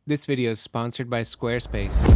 This video is sponsored by Squarespace.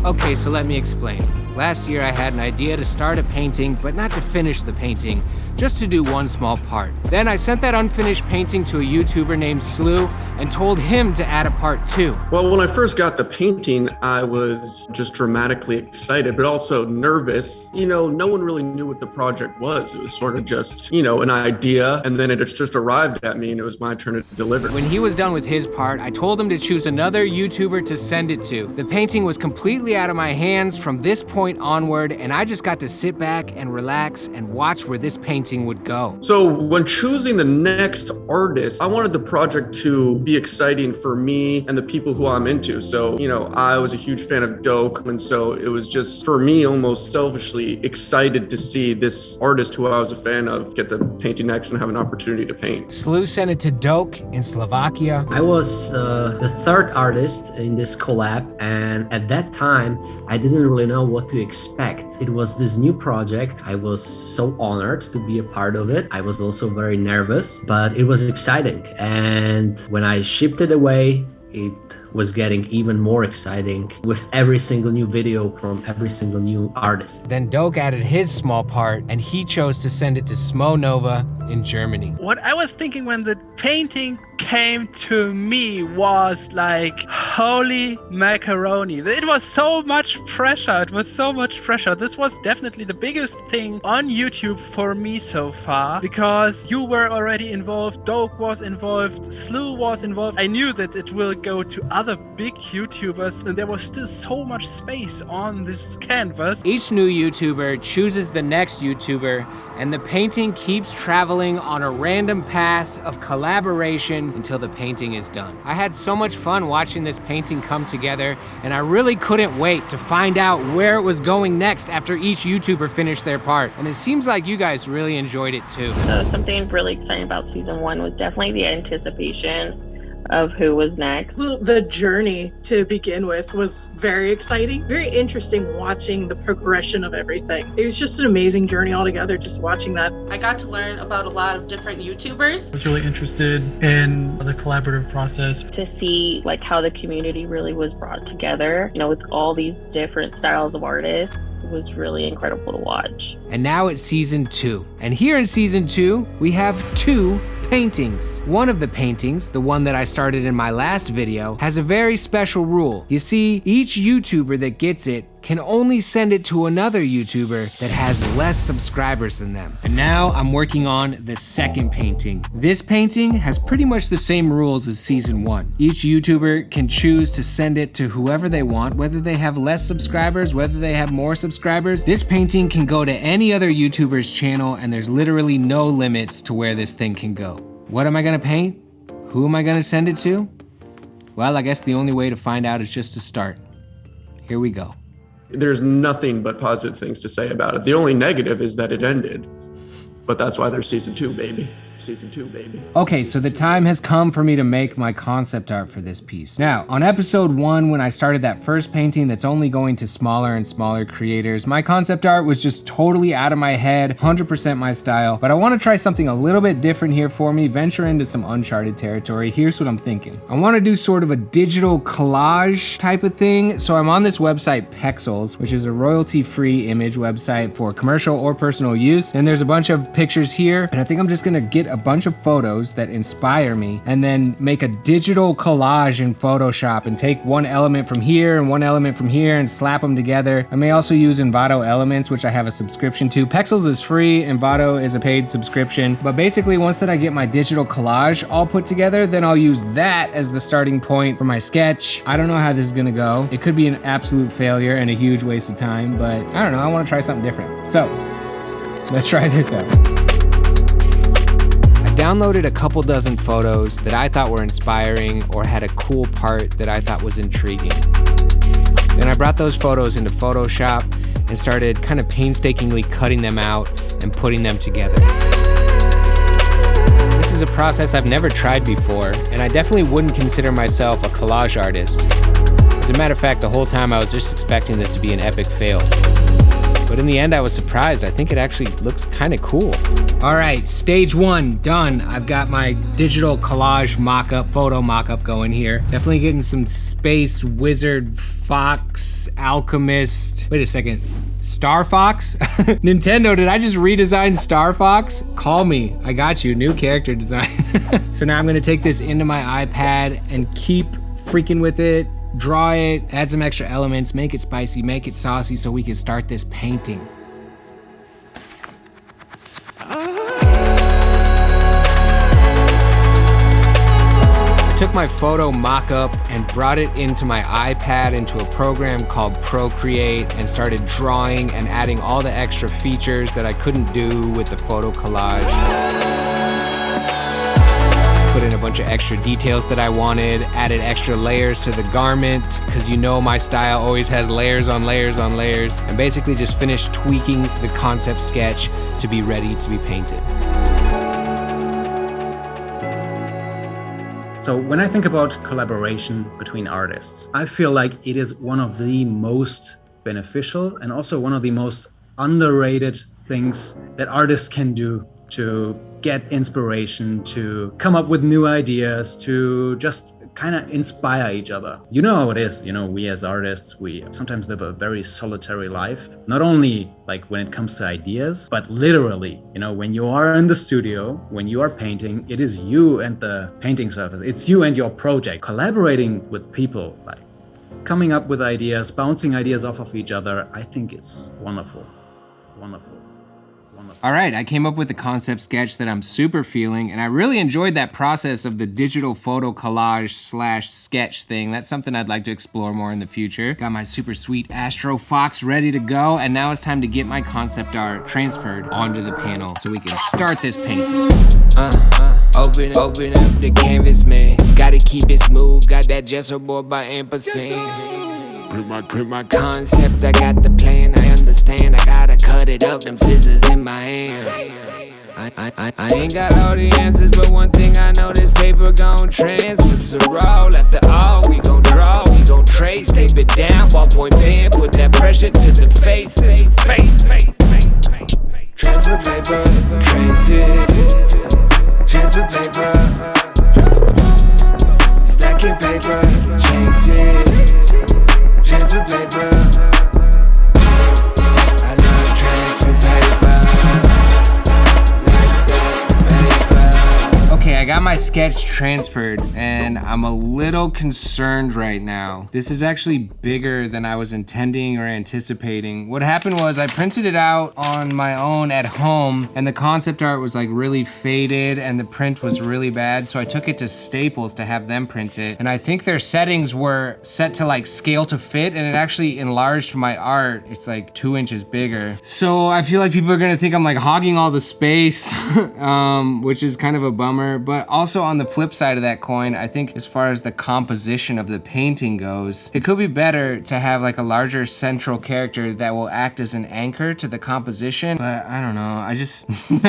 Okay, so let me explain. Last year I had an idea to start a painting, but not to finish the painting, just to do one small part. Then I sent that unfinished painting to a YouTuber named S2E2 and told him to add a part 2. Well, when I first got the painting, I was just dramatically excited, but also nervous. No one really knew what the project was. It was sort of just, an idea, and then it just arrived at me and it was my turn to deliver. When he was done with his part, I told him to choose another YouTuber to send it to. The painting was completely out of my hands from this point onward, and I just got to sit back and relax and watch where this painting would go. So when choosing the next artist, I wanted the project to be exciting for me and the people who I'm into. So, I was a huge fan of Doke, and so it was just, for me, almost selfishly excited to see this artist who I was a fan of get the painting next and have an opportunity to paint. S2E2 sent it to Doke in Slovakia. I was the third artist in this collab, and at that time, I didn't really know what to expect. It was this new project. I was so honored to be a part of it. I was also very nervous, but it was exciting. And when I shipped it away, it was getting even more exciting with every single new video from every single new artist. Then Doke added his small part, and he chose to send it to Smo Nova in Germany. What I was thinking when the painting came to me was like, holy macaroni. It was so much pressure. This was definitely the biggest thing on YouTube for me so far, because you were already involved, Doke was involved, S2E2 was involved. I knew that it will go to other big YouTubers, and there was still so much space on this canvas. Each new YouTuber chooses the next YouTuber, and the painting keeps traveling on a random path of collaboration until the painting is done. I had so much fun watching this painting come together, and I really couldn't wait to find out where it was going next after each YouTuber finished their part. And it seems like you guys really enjoyed it too. So something really exciting about season 1 was definitely the anticipation of who was next. Well, the journey to begin with was very exciting, very interesting watching the progression of everything. It was just an amazing journey altogether, just watching that. I got to learn about a lot of different YouTubers. I was really interested in the collaborative process. To see how the community really was brought together, with all these different styles of artists, it was really incredible to watch. And now it's season 2. And here in season 2, we have 2 paintings. One of the paintings, the one that I started in my last video, has a very special rule. You see, each YouTuber that gets it can only send it to another YouTuber that has less subscribers than them. And now I'm working on the second painting. This painting has pretty much the same rules as season 1. Each YouTuber can choose to send it to whoever they want, whether they have less subscribers, whether they have more subscribers. This painting can go to any other YouTuber's channel, and there's literally no limits to where this thing can go. What am I gonna paint? Who am I gonna send it to? Well, I guess the only way to find out is just to start. Here we go. There's nothing but positive things to say about it. The only negative is that it ended. But that's why there's season 2, baby. Season 2, baby. Okay, so the time has come for me to make my concept art for this piece. Now, on episode 1, when I started that first painting that's only going to smaller and smaller creators, my concept art was just totally out of my head, 100% my style. But I want to try something a little bit different here for me, venture into some uncharted territory. Here's what I'm thinking. I want to do sort of a digital collage type of thing. So I'm on this website, Pexels, which is a royalty-free image website for commercial or personal use. And there's a bunch of pictures here, and I think I'm just gonna get a bunch of photos that inspire me and then make a digital collage in Photoshop and take one element from here and one element from here and slap them together. I may also use Envato Elements, which I have a subscription to. Pexels is free, Envato is a paid subscription. But basically, once that I get my digital collage all put together, then I'll use that as the starting point for my sketch. I don't know how this is gonna go. It could be an absolute failure and a huge waste of time, but I don't know, I wanna try something different. So, let's try this out. Downloaded a couple dozen photos that I thought were inspiring or had a cool part that I thought was intriguing. Then I brought those photos into Photoshop and started kind of painstakingly cutting them out and putting them together. This is a process I've never tried before, and I definitely wouldn't consider myself a collage artist. As a matter of fact, the whole time I was just expecting this to be an epic fail. But in the end, I was surprised. I think it actually looks kind of cool. All right, stage 1 done. I've got my digital collage mock-up, photo mock-up going here. Definitely getting some space wizard fox alchemist. Wait a second, Star Fox? Nintendo, did I just redesign Star Fox? Call me, I got you, new character design. So now I'm gonna take this into my iPad and keep freaking with it, draw it, add some extra elements, make it spicy, make it saucy so we can start this painting. Took my photo mock-up and brought it into my iPad into a program called Procreate and started drawing and adding all the extra features that I couldn't do with the photo collage. Put in a bunch of extra details that I wanted, added extra layers to the garment, because you know my style always has layers on layers on layers, and basically just finished tweaking the concept sketch to be ready to be painted. So when I think about collaboration between artists, I feel like it is one of the most beneficial and also one of the most underrated things that artists can do to get inspiration, to come up with new ideas, to just kind of inspire each other. You know how it is, we as artists, we sometimes live a very solitary life, not only like when it comes to ideas, but literally, when you are in the studio, when you are painting, it is you and the painting surface, it's you and your project. Collaborating with people, like coming up with ideas, bouncing ideas off of each other, I think it's wonderful, wonderful. All right, I came up with a concept sketch that I'm super feeling, and I really enjoyed that process of the digital photo collage / sketch thing. That's something I'd like to explore more in the future. Got my super sweet Astro Fox ready to go, and now it's time to get my concept art transferred onto the panel so we can start this painting. Open up the canvas, man. Gotta keep it smooth, got that gesture board by ampersand. Print my concept, I got the plan, I understand, I gotta cut it up, them scissors in my hand. I ain't got all the answers, but one thing I know, this paper gon' transfer, so roll. After all, we gon' draw, we gon' trace, tape it down, ballpoint pen, put that pressure to the face. Transfer paper, trace it. Transfer paper, stacking paper, chase it. Transfer paper, I love transfer paper. Let's stack the paper. Okay, I got my sketch transferred and I'm a little concerned right now. This is actually bigger than I was intending or anticipating. What happened was I printed it out on my own at home and the concept art was like really faded and the print was really bad. So I took it to Staples to have them print it. And I think their settings were set to like scale to fit and it actually enlarged my art. It's like 2 inches bigger. So I feel like people are gonna think I'm like hogging all the space, which is kind of a bummer. But also on the flip side of that coin, I think as far as the composition of the painting goes, it could be better to have like a larger central character that will act as an anchor to the composition. But I don't know,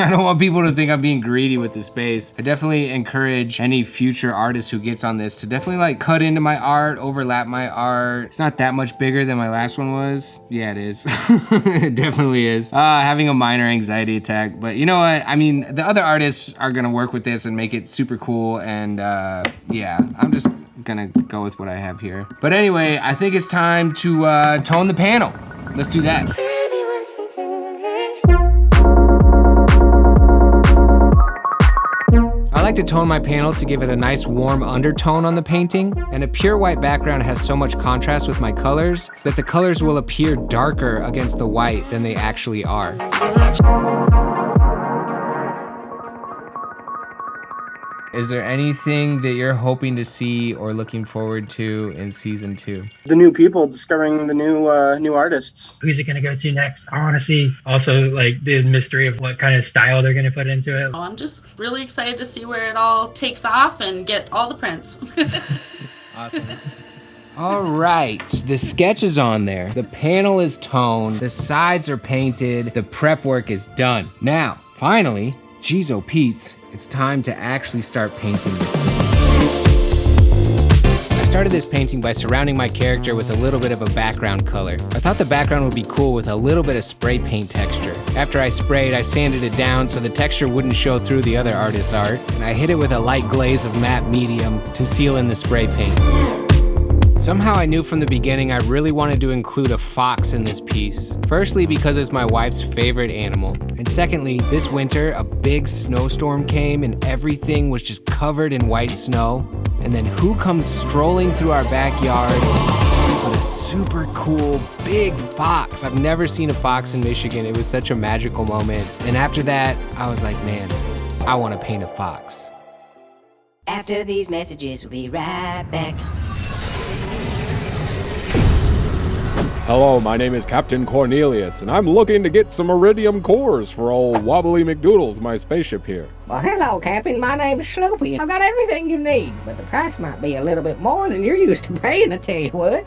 I don't want people to think I'm being greedy with the space. I definitely encourage any future artist who gets on this to definitely like cut into my art, overlap my art. It's not that much bigger than my last one was. Yeah, it is. It definitely is. Having a minor anxiety attack, but you know what? I mean, the other artists are gonna work with this and make it super cool and yeah, I'm just gonna go with what I have here. But anyway, I think it's time to tone the panel. Let's do that. I like to tone my panel to give it a nice warm undertone on the painting, and a pure white background has so much contrast with my colors that the colors will appear darker against the white than they actually are. Is there anything that you're hoping to see or looking forward to in season 2? The new people, discovering the new artists. Who's it going to go to next? I want to see also like the mystery of what kind of style they're going to put into it. Oh, I'm just really excited to see where it all takes off and get all the prints. Awesome. All right, the sketch is on there. The panel is toned. The sides are painted. The prep work is done. Now, finally, geez, oh Pete's, it's time to actually start painting this thing. I started this painting by surrounding my character with a little bit of a background color. I thought the background would be cool with a little bit of spray paint texture. After I sprayed, I sanded it down so the texture wouldn't show through the other artist's art, and I hit it with a light glaze of matte medium to seal in the spray paint. Somehow I knew from the beginning I really wanted to include a fox in this piece. Firstly, because it's my wife's favorite animal. And secondly, this winter, a big snowstorm came and everything was just covered in white snow. And then who comes strolling through our backyard with a super cool big fox? I've never seen a fox in Michigan. It was such a magical moment. And after that, I was like, man, I want to paint a fox. After these messages, we'll be right back. Hello, my name is Captain Cornelius, and I'm looking to get some iridium cores for old Wobbly McDoodles, my spaceship here. Well, hello, Captain. My name's Sloopy. I've got everything you need, but the price might be a little bit more than you're used to paying, I tell you what.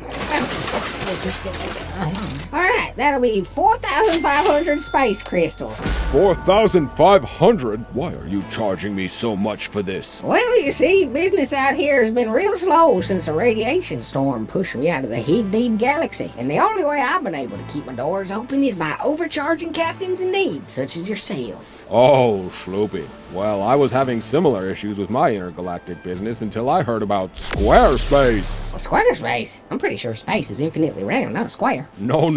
All right, that'll be 4,500 space crystals. 4,500? Why are you charging me so much for this? Well, you see, business out here has been real slow since a radiation storm pushed me out of the heat-deep galaxy, and the only way I've been able to keep my doors open is by overcharging captains in need, such as yourself. Oh, Sloopy. Well, I was having similar issues with my intergalactic business until I heard about Squarespace. Well, Squarespace? I'm pretty sure space is infinitely round, not a square. No.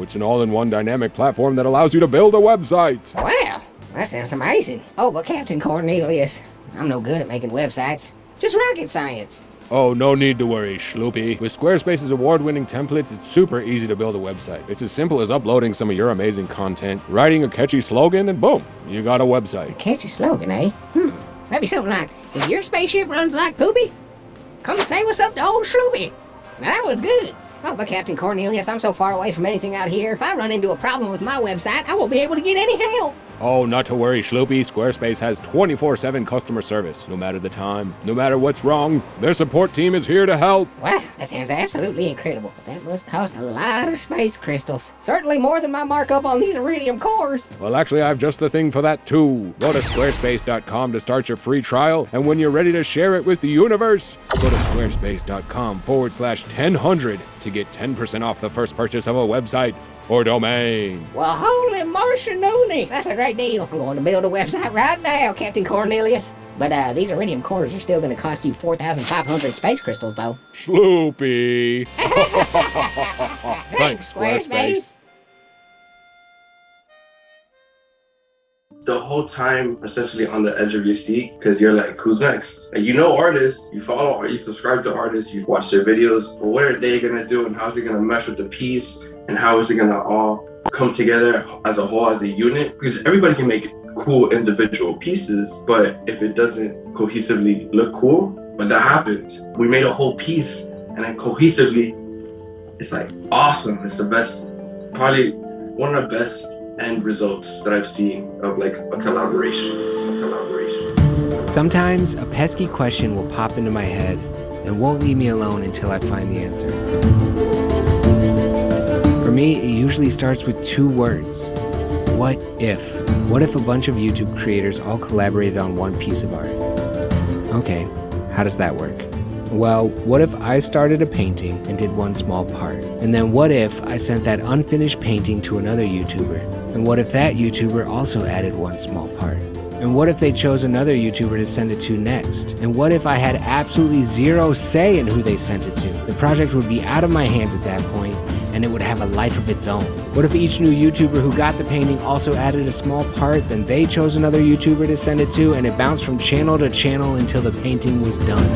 It's an all-in-one dynamic platform that allows you to build a website. Wow, that sounds amazing. Oh, but Captain Cornelius, I'm no good at making websites. Just rocket science. Oh, no need to worry, Sloopy. With Squarespace's award-winning templates, it's super easy to build a website. It's as simple as uploading some of your amazing content, writing a catchy slogan, and boom, you got a website. A catchy slogan, eh? Maybe something like, if your spaceship runs like poopy, come say what's up to old Sloopy. Now that was good. Oh, but Captain Cornelius, I'm so far away from anything out here. If I run into a problem with my website, I won't be able to get any help. Oh, not to worry, Sloopy. Squarespace has 24/7 customer service. No matter the time, no matter what's wrong, their support team is here to help. Wow, that sounds absolutely incredible. But that must cost a lot of space crystals. Certainly more than my markup on these iridium cores. Well, actually, I have just the thing for that, too. Go to squarespace.com to start your free trial, and when you're ready to share it with the universe, go to squarespace.com/1000 to get 10% off the first purchase of a website or domain. Well, holy Martianoony! That's a great deal. I'm going to build a website right now, Captain Cornelius. But these iridium cores are still going to cost you 4,500 space crystals, though. Sloopy. Thanks, Squarespace. The whole time essentially on the edge of your seat because you're like, who's next? And you know artists, you follow, you subscribe to artists, you watch their videos, but what are they gonna do and how's it gonna mesh with the piece and how is it gonna all come together as a whole, as a unit? Because everybody can make cool individual pieces, but if it doesn't cohesively look cool, but that happens. We made a whole piece and then cohesively, it's like awesome. It's the best, probably one of the best end results that I've seen of like a collaboration. Sometimes a pesky question will pop into my head and won't leave me alone until I find the answer. For me, it usually starts with two words. What if? What if a bunch of YouTube creators all collaborated on one piece of art? Okay, how does that work? Well, what if I started a painting and did one small part? And then what if I sent that unfinished painting to another YouTuber? And what if that YouTuber also added one small part? And what if they chose another YouTuber to send it to next? And what if I had absolutely zero say in who they sent it to? The project would be out of my hands at that point, and it would have a life of its own. What if each new YouTuber who got the painting also added a small part, then they chose another YouTuber to send it to, and it bounced from channel to channel until the painting was done?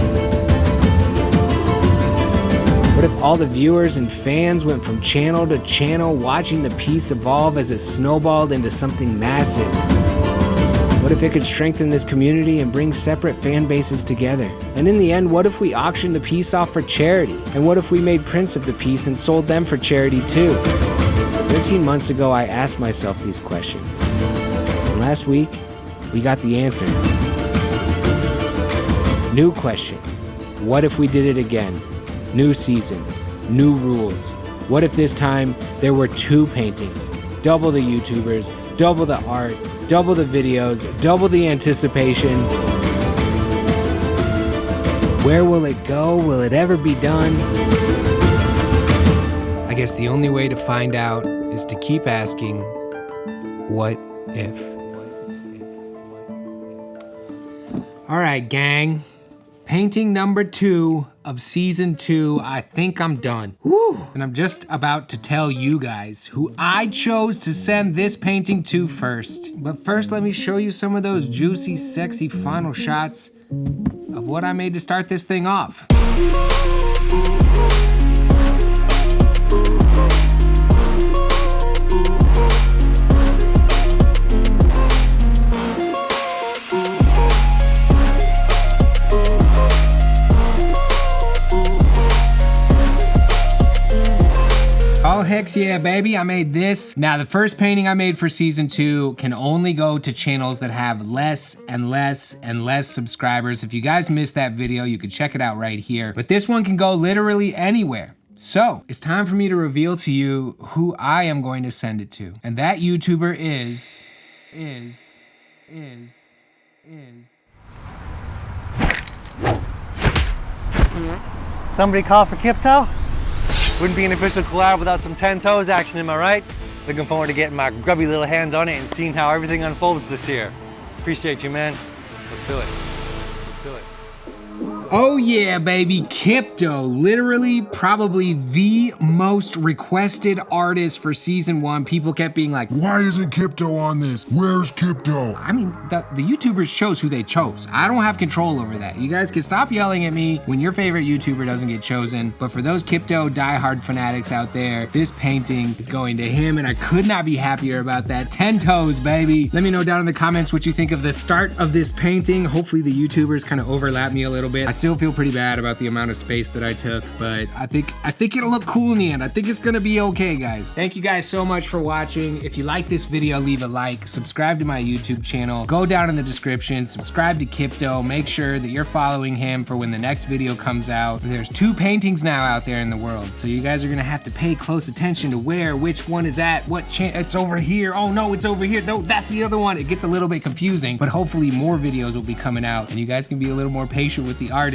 What if all the viewers and fans went from channel to channel watching the piece evolve as it snowballed into something massive? What if it could strengthen this community and bring separate fan bases together? And in the end, what if we auctioned the piece off for charity? And what if we made prints of the piece and sold them for charity too? 13 months ago, I asked myself these questions. And last week, we got the answer. New question. What if we did it again? New season, new rules. What if this time there were two paintings? Double the YouTubers, double the art, double the videos, double the anticipation. Where will it go? Will it ever be done? I guess the only way to find out is to keep asking, what if? All right, gang. Painting number 2 of season 2. I think I'm done. Woo! And I'm just about to tell you guys who I chose to send this painting to first. But first, let me show you some of those juicy, sexy final shots of what I made to start this thing off. Oh, heck yeah, baby, I made this. Now, the first painting I made for season 2 can only go to channels that have less and less and less subscribers. If you guys missed that video, you can check it out right here. But this one can go literally anywhere. So, it's time for me to reveal to you who I am going to send it to. And that YouTuber is... Somebody call for Kipto? Wouldn't be an official collab without some 10 toes action, am I right? Looking forward to getting my grubby little hands on it and seeing how everything unfolds this year. Appreciate you, man. Let's do it. Let's do it. Oh yeah, baby, Kipto, literally probably the most requested artist for season 1. People kept being like, why isn't Kipto on this? Where's Kipto? I mean, the YouTubers chose who they chose. I don't have control over that. You guys can stop yelling at me when your favorite YouTuber doesn't get chosen, but for those Kipto diehard fanatics out there, this painting is going to him, and I could not be happier about that. 10 toes, baby. Let me know down in the comments what you think of the start of this painting. Hopefully the YouTubers kind of overlap me a little bit. I still feel pretty bad about the amount of space that I took, but I think it'll look cool in the end. I think it's gonna be okay, guys. Thank you guys so much for watching. If you like this video, leave a like, subscribe to my YouTube channel, go down in the description, subscribe to Kipto, make sure that you're following him for when the next video comes out. There's 2 paintings now out there in the world, so you guys are gonna have to pay close attention to which one is at what channel. It's over here. Oh no, it's over here. No, that's the other one. It gets a little bit confusing, but hopefully more videos will be coming out and you guys can be a little more patient with the artists.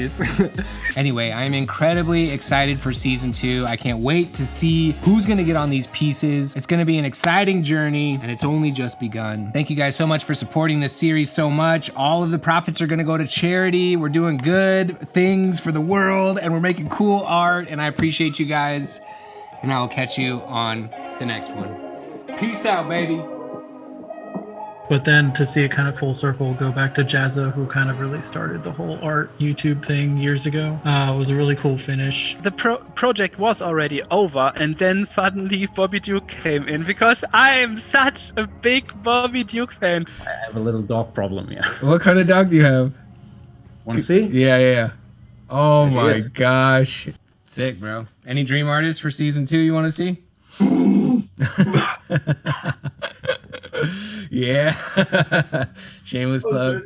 Anyway, I'm incredibly excited for season 2. I can't wait to see who's gonna get on these pieces. It's gonna be an exciting journey and it's only just begun. Thank you guys so much for supporting this series so much. All of the profits are gonna go to charity. We're doing good things for the world and we're making cool art, and I appreciate you guys, and I will catch you on the next one. Peace out, baby. But then to see it kind of full circle, go back to Jazza, who kind of really started the whole art YouTube thing years ago. It was a really cool finish. The project was already over, and then suddenly Bobby Duke came in because I am such a big Bobby Duke fan. I have a little dog problem, yeah. What kind of dog do you have? Want to see? Yeah. Oh There she my is. gosh. Sick, bro. Any dream artists for season 2 you want to see? Yeah. Shameless plug.